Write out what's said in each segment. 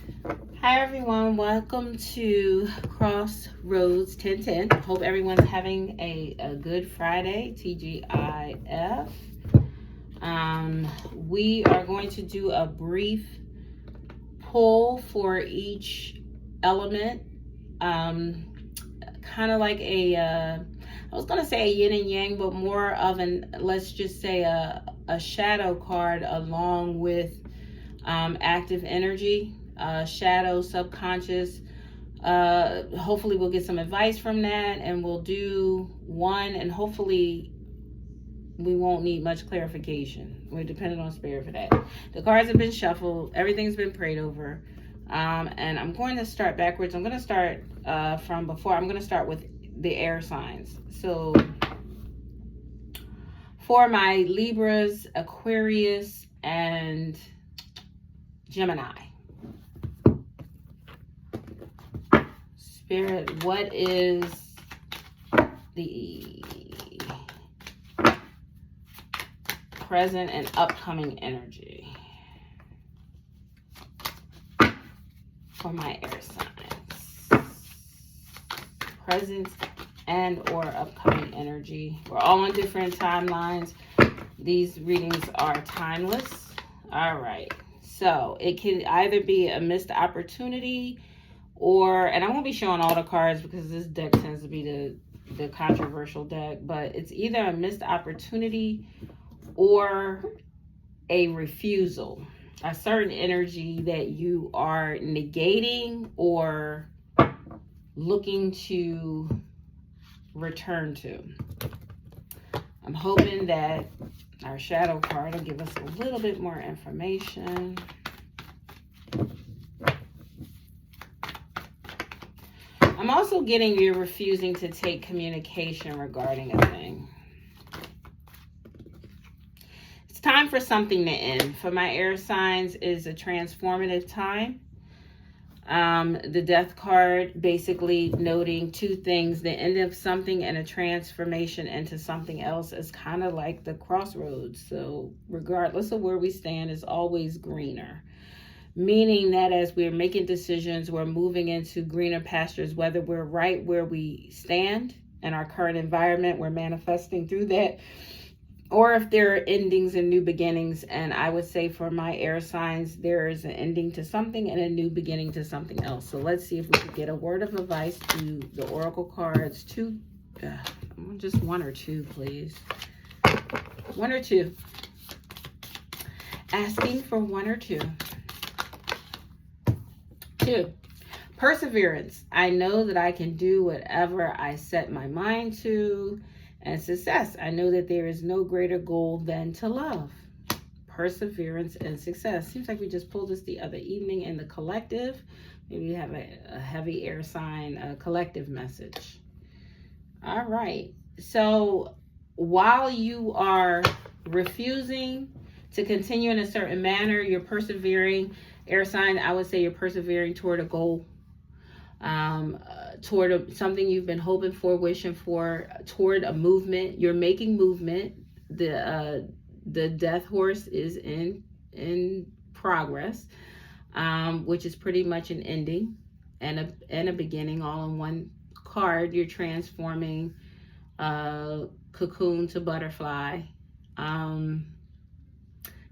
Hi everyone, welcome to Crossroads 1010. Hope everyone's having a good Friday, TGIF. We are going to do a brief pull for each element. Kind of like I was going to say a yin and yang, but more of let's just say a shadow card along with active energy, shadow, subconscious. Hopefully we'll get some advice from that, and we'll do one, and hopefully we won't need much clarification. We're dependent on spirit for that. The cards have been shuffled, everything's been prayed over, and I'm going to start backwards. I'm going to start from before. I'm going to start with the air signs. So for my Libras, Aquarius, and Gemini. Spirit, what is the present and upcoming energy for my air signs? Present and or upcoming energy. We're all on different timelines. These readings are timeless. All right. So it can either be a missed opportunity, or, and I won't be showing all the cards because this deck tends to be the controversial deck, but it's either a missed opportunity or a refusal, a certain energy that you are negating or looking to return to. I'm hoping that our shadow card will give us a little bit more information. I'm also getting you're refusing to take communication regarding a thing. It's time for something to end. For my air signs is a transformative time. The death card basically noting two things: the end of something and a transformation into something else is kind of like the crossroads. So regardless of where we stand, is always greener. Meaning that as we're making decisions, we're moving into greener pastures, whether we're right where we stand in our current environment, we're manifesting through that, or if there are endings and new beginnings. And I would say for my air signs, there is an ending to something and a new beginning to something else. So let's see if we could get a word of advice to the oracle cards. Just one or two, please. One or two. Asking for one or two. 2, perseverance. I know that I can do whatever I set my mind to. And success. I know that there is no greater goal than to love. Perseverance and success. Seems like we just pulled this the other evening in the collective. Maybe you have a heavy air sign, a collective message. All right. So while you are refusing to continue in a certain manner, you're persevering. Air sign, I would say you're persevering toward a goal, toward something you've been hoping for, wishing for, toward a movement. You're making movement. The death horse is in progress, which is pretty much an ending and a beginning all in one card. You're transforming cocoon to butterfly.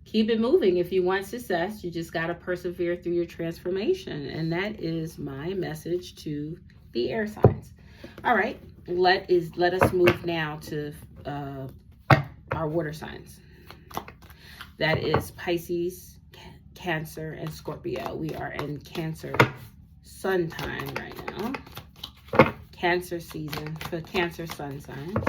Keep it moving. If you want success, you just got to persevere through your transformation. And that is my message to the air signs. All right, let us move now to our water signs. That is Pisces, Cancer, and Scorpio. We are in Cancer sun time right now. Cancer season for Cancer sun signs.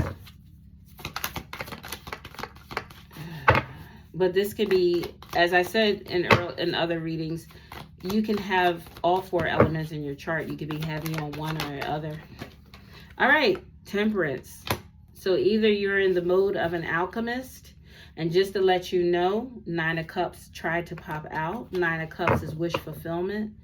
But this could be, as I said in other readings, you can have all 4 elements in your chart. You could be heavy on one or the other. All right, Temperance. So either you're in the mode of an alchemist, and just to let you know, 9 of Cups tried to pop out. 9 of Cups is wish fulfillment.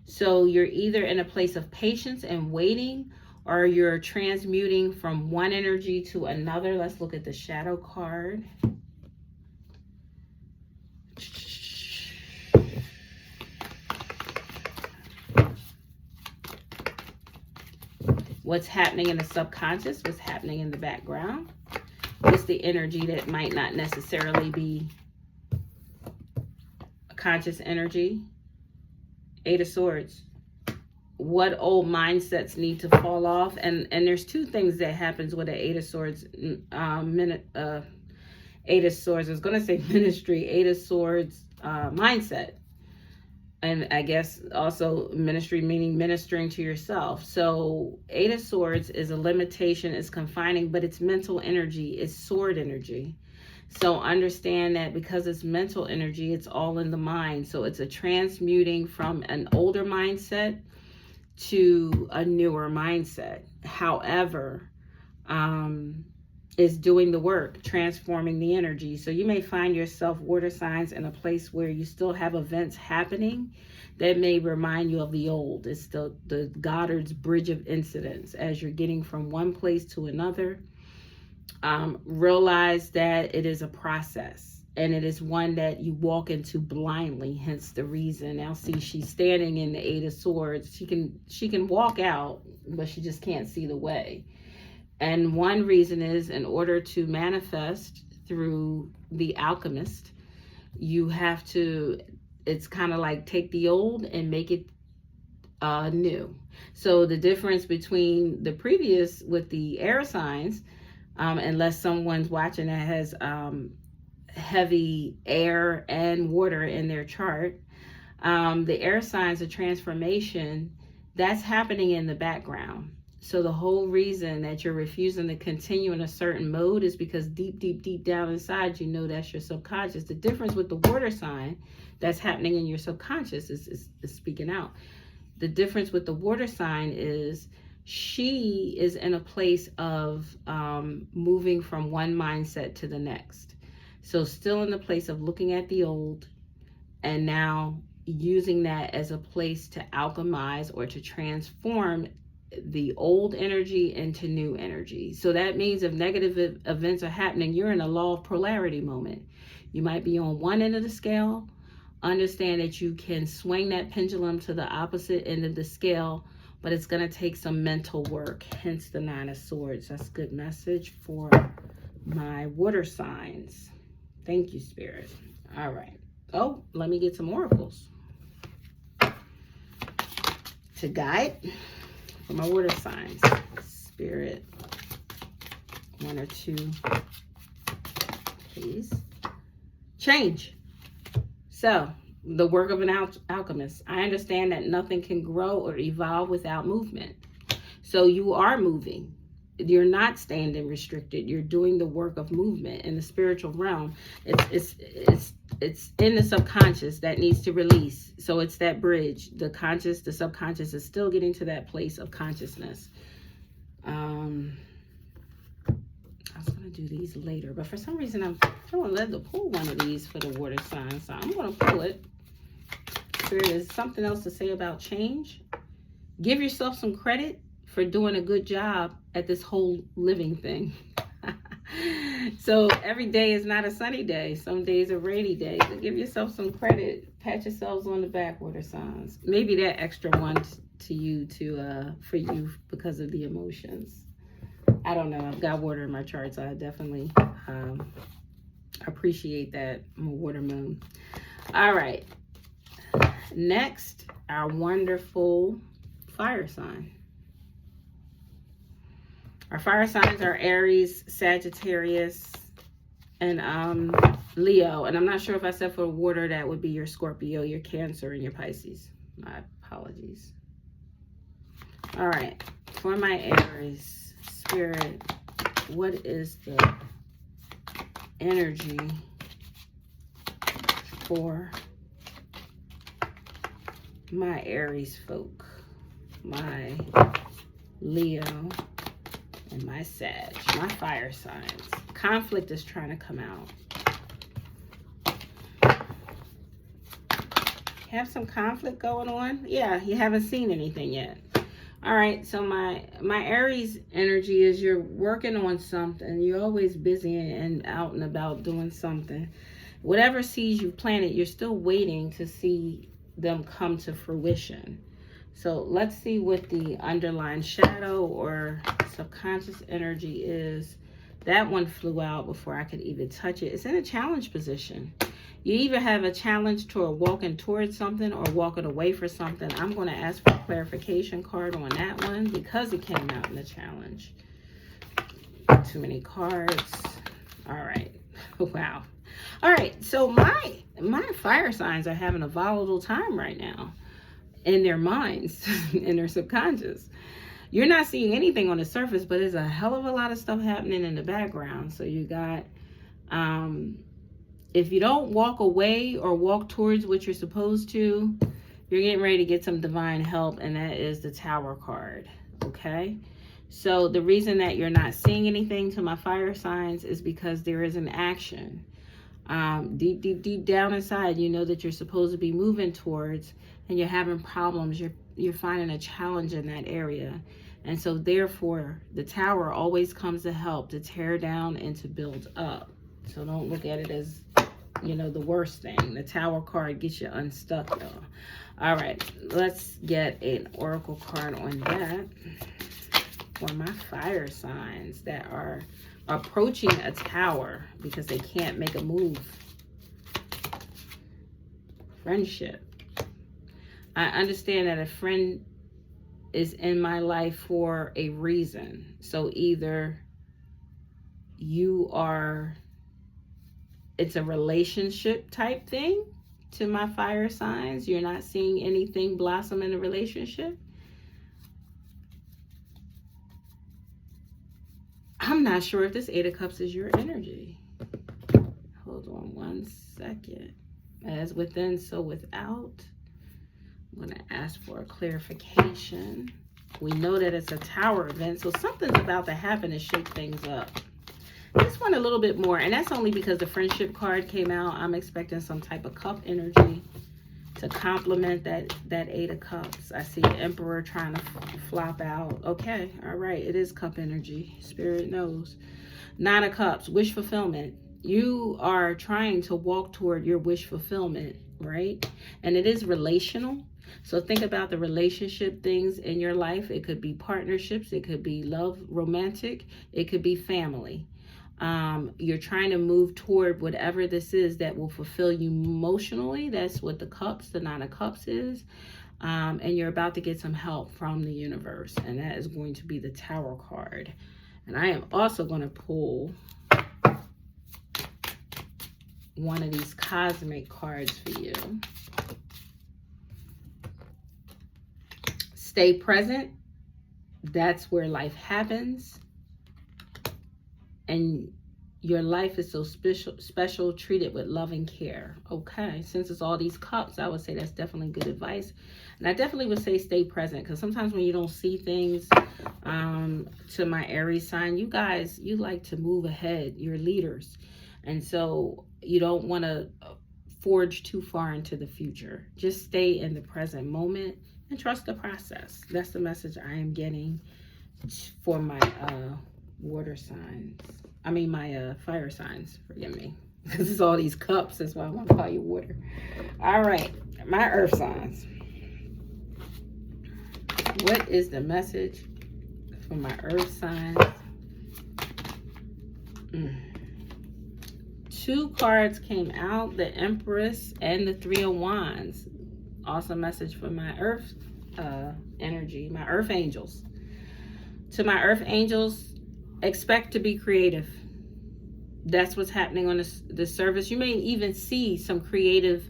So you're either in a place of patience and waiting, or you're transmuting from one energy to another. Let's look at the shadow card. what's happening in the subconscious, what's happening in the background. What's the energy that might not necessarily be a conscious energy? Eight of Swords. What old mindsets need to fall off? And there's two things that happens with the Eight of Swords. Eight of Swords, I was going to say ministry. Eight of Swords mindset. And I guess also ministry meaning ministering to yourself. So Eight of Swords is a limitation, it's confining, but it's mental energy, it's sword energy. So understand that because it's mental energy, it's all in the mind. So it's a transmuting from an older mindset to a newer mindset. However, is doing the work, transforming the energy. So you may find yourself, water signs, in a place where you still have events happening that may remind you of the old. It's still the Goddard's bridge of incidents as you're getting from one place to another. Realize that it is a process, and it is one that you walk into blindly, hence the reason. Now see, she's standing in the Eight of Swords. She can walk out, but she just can't see the way. And one reason is, in order to manifest through the alchemist, you have to, it's kind of like take the old and make it new. So the difference between the previous with the air signs, unless someone's watching that has heavy air and water in their chart, the air signs of transformation, that's happening in the background. So the whole reason that you're refusing to continue in a certain mode is because deep, deep, deep down inside, you know that's your subconscious. The difference with the water sign that's happening in your subconscious is speaking out. The difference with the water sign is she is in a place of moving from one mindset to the next. So still in the place of looking at the old and now using that as a place to alchemize or to transform the old energy into new energy. So that means if negative events are happening, you're in a law of polarity moment. You might be on one end of the scale. Understand that you can swing that pendulum to the opposite end of the scale, but it's going to take some mental work, hence the Nine of Swords. That's a good message for my water signs. Thank you, Spirit. All right. Oh, let me get some oracles to guide for my water signs. Spirit, one or two, please. Change. So, the work of an alchemist. I understand that nothing can grow or evolve without movement. So you are moving. You're not standing restricted. You're doing the work of movement in the spiritual realm. It's in the subconscious that needs to release. So it's that bridge. The conscious, the subconscious is still getting to that place of consciousness. I was going to do these later, but for some reason I'm feeling led to pull one of these for the water sign. So I'm going to pull it. Spirit, is something else to say about change? Give yourself some credit for doing a good job at this whole living thing. So every day is not a sunny day. Some days are rainy days. So give yourself some credit. Pat yourselves on the back, water signs. Maybe that extra one to you for you because of the emotions. I don't know. I've got water in my charts. I definitely appreciate that. I'm a water moon. All right. Next, our wonderful fire sign. Our fire signs are Aries, Sagittarius, and Leo. And I'm not sure if I said for water, that would be your Scorpio, your Cancer, and your Pisces. My apologies. All right. For my Aries, Spirit, what is the energy for my Aries folk, my Leo, and my Sag, my fire signs? Conflict is trying to come out. Have some conflict going on? Yeah, you haven't seen anything yet. All right, so my Aries energy is you're working on something. You're always busy and out and about doing something. Whatever seeds you've planted, you're still waiting to see them come to fruition. So let's see what the underlying shadow or subconscious energy is. That one flew out before I could even touch it. It's in a challenge position. You either have a challenge toward walking towards something or walking away for something. I'm going to ask for a clarification card on that one because it came out in the challenge. Too many cards. All right. Wow. All right. So my fire signs are having a volatile time right now in their minds, in their subconscious. You're not seeing anything on the surface, but there's a hell of a lot of stuff happening in the background. So you got, if you don't walk away or walk towards what you're supposed to, you're getting ready to get some divine help, and that is the Tower card, okay? So the reason that you're not seeing anything to my fire signs is because there is an action. Deep down inside, you know that you're supposed to be moving towards, and you're having problems. You're finding a challenge in that area. And so therefore, the Tower always comes to help, to tear down and to build up. So don't look at it as, you know, the worst thing. The Tower card gets you unstuck, y'all. All right, let's get an oracle card on that for my fire signs that are approaching a tower because they can't make a move. Friendship. I understand that a friend is in my life for a reason. So either you are, it's a relationship type thing to my fire signs. You're not seeing anything blossom in a relationship. I'm not sure if this Eight of Cups is your energy. Hold on one second. As within, so without. I'm going to ask for a clarification. We know that it's a Tower event, so something's about to happen to shake things up. This one a little bit more, and that's only because the Friendship card came out. I'm expecting some type of cup energy to complement that Eight of Cups. I see Emperor trying to flop out. Okay, all right, it is cup energy. Spirit knows. Nine of Cups, wish fulfillment. You are trying to walk toward your wish fulfillment, right? And it is relational. So think about the relationship things in your life. It could be partnerships. It could be love, romantic. It could be family. You're trying to move toward whatever this is that will fulfill you emotionally. That's what the cups, the Nine of Cups is. And you're about to get some help from the universe. And that is going to be the Tower card. And I am also going to pull one of these cosmic cards for you. Stay present. That's where life happens. And your life is so special, treated with love and care. Okay, since it's all these cups, I would say that's definitely good advice. And I definitely would say stay present, because sometimes when you don't see things, to my Aries sign, you guys, you like to move ahead. You're leaders. And so you don't want to forge too far into the future. Just stay in the present moment and trust the process. That's the message I am getting for my water signs. I mean my fire signs, forgive me. Because it's all these cups, that's why I want to call you water. All right, my earth signs. What is the message for my earth signs? Two cards came out, the Empress and the Three of Wands. Awesome message for my earth energy, my earth angels. To my earth angels, expect to be creative. That's what's happening on this service. You may even see some creative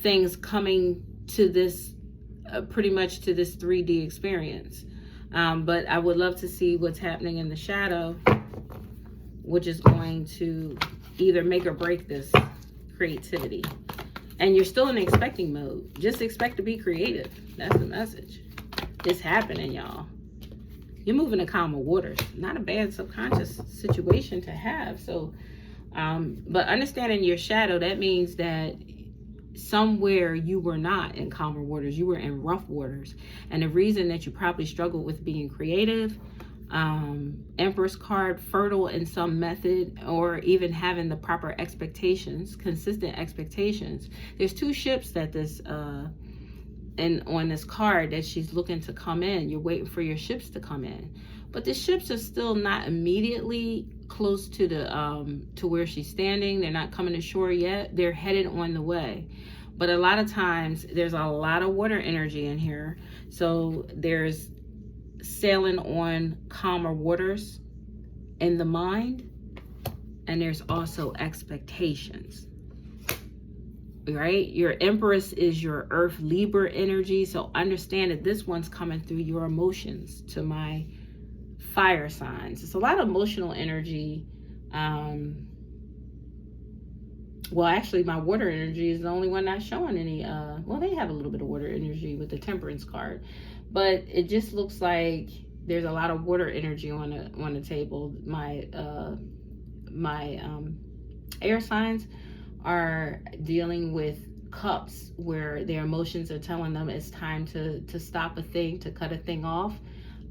things coming to this, pretty much to this 3D experience. But I would love to see what's happening in the shadow, which is going to either make or break this creativity. And you're still in expecting mode. Just expect to be creative. That's the message. It's happening, y'all. You're moving to calmer waters. Not a bad subconscious situation to have. So, but understanding your shadow, that means that somewhere you were not in calmer waters. You were in rough waters. And the reason that you probably struggled with being creative, Empress card, fertile in some method, or even having the proper expectations, consistent expectations. There's two ships that this and on this card that she's looking to come in. You're waiting for your ships to come in, but the ships are still not immediately close to the to where she's standing. They're not coming to shore yet. They're headed on the way. But a lot of times there's a lot of water energy in here, so there's sailing on calmer waters in the mind, and there's also expectations. Right? Your Empress is your Earth Libra energy. So understand that this one's coming through your emotions to my fire signs. It's a lot of emotional energy. Well, actually, my water energy is the only one not showing any. Well, they have a little bit of water energy with the Temperance card, but it just looks like there's a lot of water energy on the table. My air signs are dealing with cups, where their emotions are telling them it's time to stop a thing, to cut a thing off,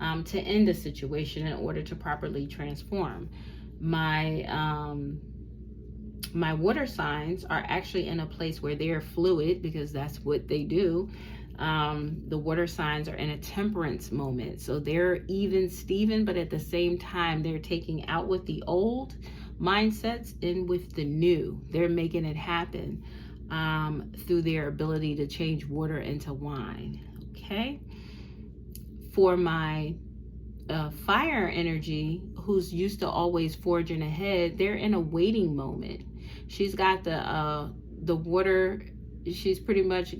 to end a situation in order to properly transform. My water signs are actually in a place where they're fluid, because that's what they do. The water signs are in a temperance moment, so they're even Steven, but at the same time they're taking out with the old mindsets in with the new. They're making it happen through their ability to change water into wine. Okay, for my fire energy, who's used to always forging ahead, they're in a waiting moment. She's got the water. She's pretty much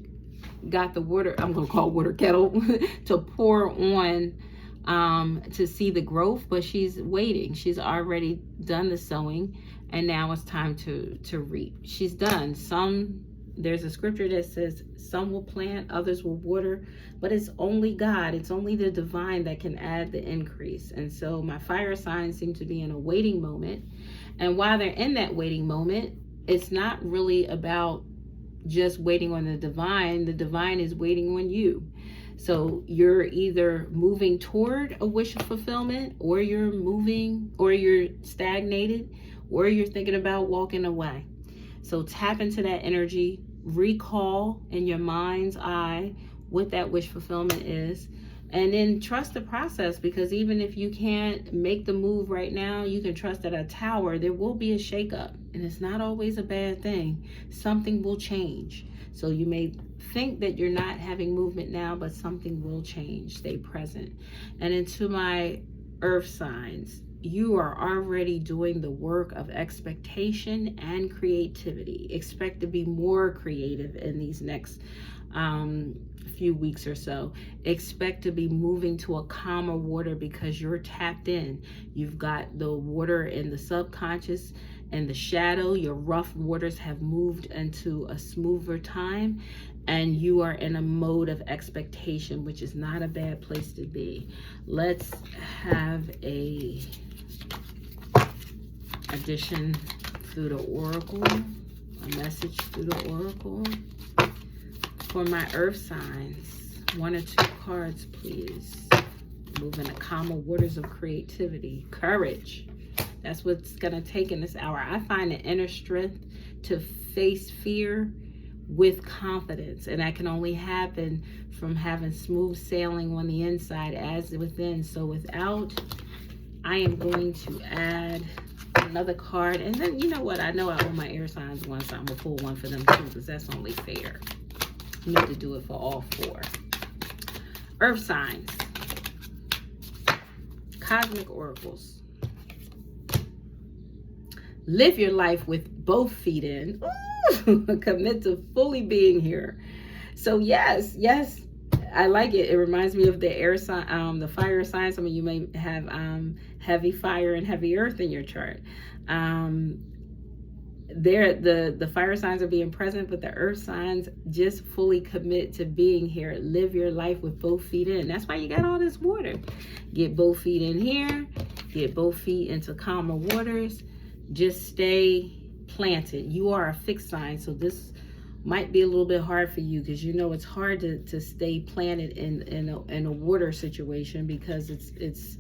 got the water, I'm gonna call water kettle, to pour on to see the growth, but she's waiting. She's already done the sowing, and now it's time to reap. She's done some. There's a scripture that says some will plant, others will water, but it's only God, it's only the divine that can add the increase. And so my fire signs seem to be in a waiting moment, and while they're in that waiting moment, it's not really about just waiting on the divine is waiting on you. So you're either moving toward a wish fulfillment, or you're moving, or you're stagnated, or you're thinking about walking away. So tap into that energy, recall in your mind's eye what that wish fulfillment is, and then trust the process, because even if you can't make the move right now, you can trust that a tower, there will be a shakeup, and it's not always a bad thing. Something will change. So you may think that you're not having movement now, but something will change. Stay present. And into my earth signs, you are already doing the work of expectation and creativity. Expect to be more creative in these next few weeks or so. Expect to be moving to a calmer water, because you're tapped in. You've got the water in the subconscious and the shadow. Your rough waters have moved into a smoother time, and you are in a mode of expectation, which is not a bad place to be. Let's have a addition through the oracle, a message through the oracle for my earth signs. 1 or 2 cards, please. Moving the calmer waters of creativity. Courage. That's what's going to take in this hour. I find the inner strength to face fear with confidence, and that can only happen from having smooth sailing on the inside as within. So without, I am going to add another card, and then you know what, I know I owe my air signs one, so I'm gonna pull one for them too, because that's only fair. You need to do it for all 4. Earth signs, cosmic oracles. Live your life with both feet in. Ooh, commit to fully being here. So yes, I like it. It reminds me of the air sign, the fire sign. Some of you may have heavy fire and heavy earth in your chart. The fire signs are being present, but the earth signs just fully commit to being here. Live your life with both feet in. That's why you got all this water. Get both feet in here. Get both feet into calmer waters. Just stay planted. You are a fixed sign, so this might be a little bit hard for you, because you know it's hard to stay planted in a water situation, because it's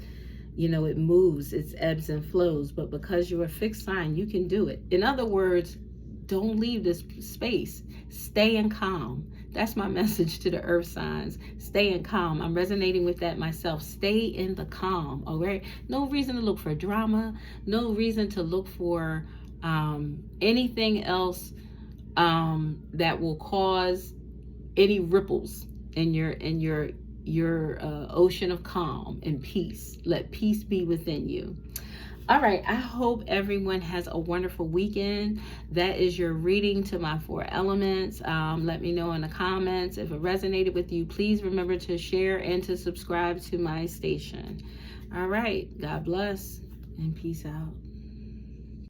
you know, it moves, it's ebbs and flows. But because you're a fixed sign, you can do it. In other words, don't leave this space. Stay in calm. That's my message to the earth signs. Staying calm. I'm resonating with that myself. Stay in the calm. All right. No reason to look for drama. No reason to look for anything else that will cause any ripples in your ocean of calm and peace. Let peace be within you. All right, I hope everyone has a wonderful weekend. That is your reading to my 4 elements. Let me know in the comments if it resonated with you. Please remember to share and to subscribe to my station. All right, God bless and peace out.